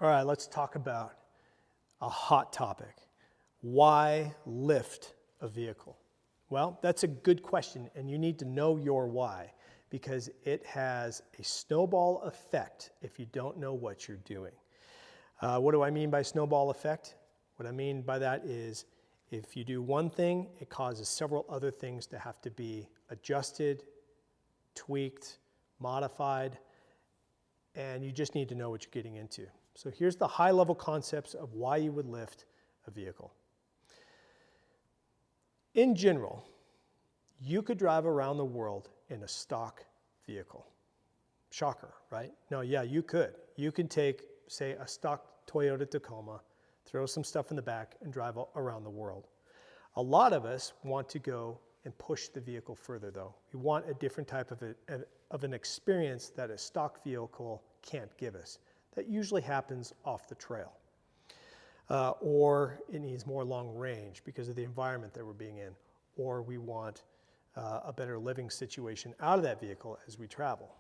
All right, let's talk about a hot topic. Why lift a vehicle? Well, that's a good question, and you need to know your why, because it has a snowball effect if you don't know what you're doing. What do I mean by snowball effect? What I mean by that is if you do one thing, it causes several other things to have to be adjusted, tweaked, modified, and you just need to know what you're getting into. So here's the high-level concepts of why you would lift a vehicle. In general, you could drive around the world in a stock vehicle. Shocker, right? No, yeah, you could. You can take, say, a stock Toyota Tacoma, throw some stuff in the back, and drive around the world. A lot of us want to go and push the vehicle further, though. We want a different type of an experience that a stock vehicle can't give us. That usually happens off the trail. Or it needs more long range because of the environment that we're being in. Or we want a better living situation out of that vehicle as we travel.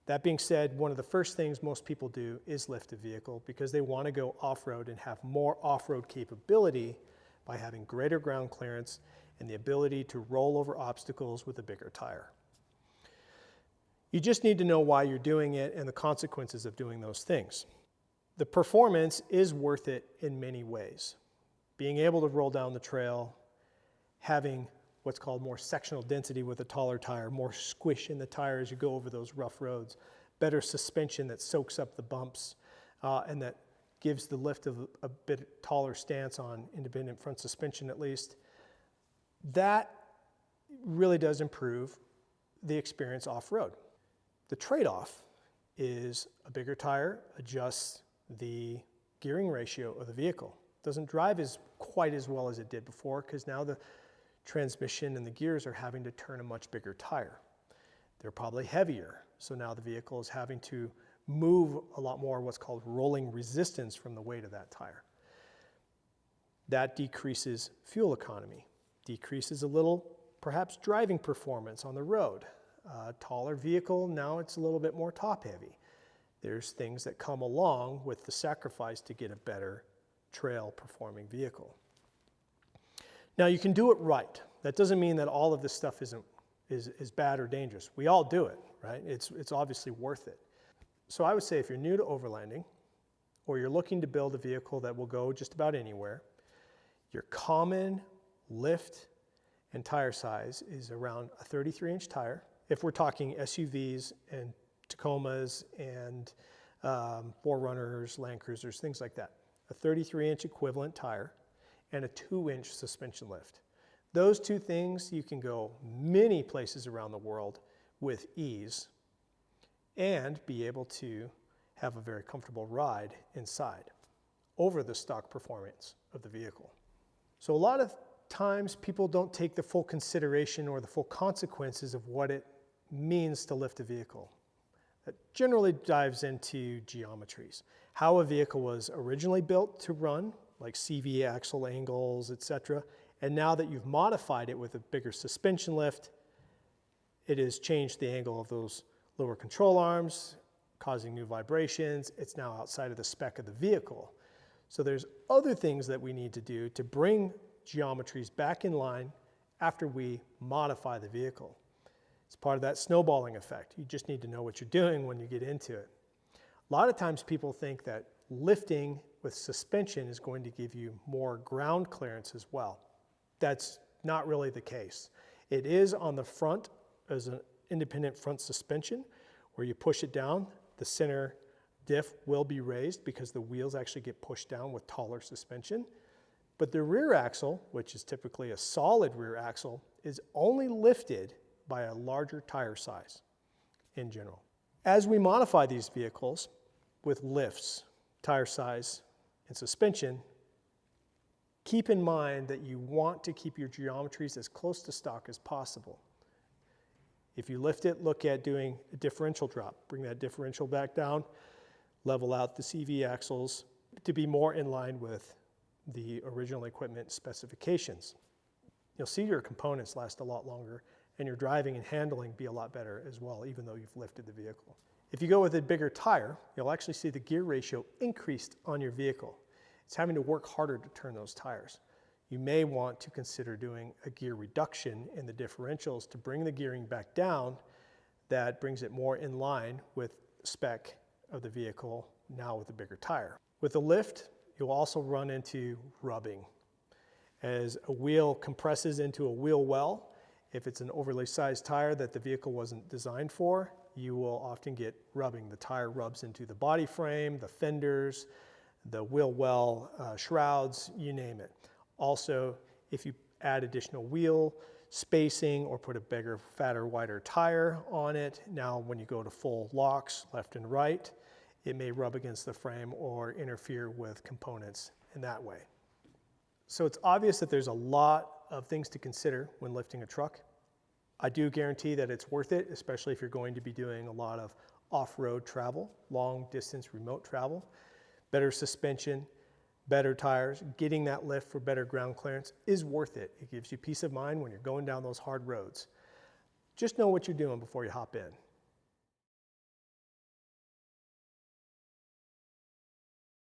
That being said, one of the first things most people do is lift a vehicle because they want to go off-road and have more off-road capability by having greater ground clearance and the ability to roll over obstacles with a bigger tire. You just need to know why you're doing it and the consequences of doing those things. The performance is worth it in many ways. Being able to roll down the trail, having what's called more sectional density with a taller tire, more squish in the tire as you go over those rough roads, better suspension that soaks up the bumps and that gives the lift of a bit taller stance on independent front suspension at least. That really does improve the experience off-road. The trade-off is a bigger tire adjusts the gearing ratio of the vehicle. It doesn't drive quite as well as it did before because now the transmission and the gears are having to turn a much bigger tire. They're probably heavier, so now the vehicle is having to move a lot more what's called rolling resistance from the weight of that tire. That decreases fuel economy, decreases a little perhaps driving performance on the road. Taller vehicle, now it's a little bit more top heavy. There's things that come along with the sacrifice to get a better trail performing vehicle. Now you can do it right. That doesn't mean that all of this stuff is bad or dangerous. We all do it, right? It's obviously worth it. So I would say if you're new to overlanding or you're looking to build a vehicle that will go just about anywhere, your common lift and tire size is around a 33-inch tire. If we're talking SUVs and Tacomas and 4Runners, Land Cruisers, things like that, a 33-inch equivalent tire and a 2-inch suspension lift. Those two things, you can go many places around the world with ease and be able to have a very comfortable ride inside over the stock performance of the vehicle. So a lot of times people don't take the full consideration or the full consequences of what it means to lift a vehicle. That generally dives into geometries. How a vehicle was originally built to run, like CV axle angles, etc. And now that you've modified it with a bigger suspension lift, it has changed the angle of those lower control arms, causing new vibrations. It's now outside of the spec of the vehicle. So there's other things that we need to do to bring geometries back in line after we modify the vehicle. It's part of that snowballing effect. You just need to know what you're doing when you get into it. A lot of times people think that lifting with suspension is going to give you more ground clearance as well. That's not really the case. It is on the front as an independent front suspension where you push it down. The center diff will be raised because the wheels actually get pushed down with taller suspension. But the rear axle, which is typically a solid rear axle, is only lifted by a larger tire size in general. As we modify these vehicles with lifts, tire size, and suspension, keep in mind that you want to keep your geometries as close to stock as possible. If you lift it, look at doing a differential drop. Bring that differential back down, level out the CV axles to be more in line with the original equipment specifications. You'll see your components last a lot longer and your driving and handling be a lot better as well, even though you've lifted the vehicle. If you go with a bigger tire, you'll actually see the gear ratio increased on your vehicle. It's having to work harder to turn those tires. You may want to consider doing a gear reduction in the differentials to bring the gearing back down. That brings it more in line with spec of the vehicle now with a bigger tire. With the lift, you'll also run into rubbing. As a wheel compresses into a wheel well, if it's an overly sized tire that the vehicle wasn't designed for, you will often get rubbing. The tire rubs into the body frame, the fenders, the wheel well, shrouds, you name it. Also, if you add additional wheel spacing or put a bigger, fatter, wider tire on it, now when you go to full locks, left and right, it may rub against the frame or interfere with components in that way. So it's obvious that there's a lot of things to consider when lifting a truck. I do guarantee that it's worth it, especially if you're going to be doing a lot of off-road travel, long distance remote travel. Better suspension, better tires, getting that lift for better ground clearance is worth it. It gives you peace of mind when you're going down those hard roads. Just know what you're doing before you hop in.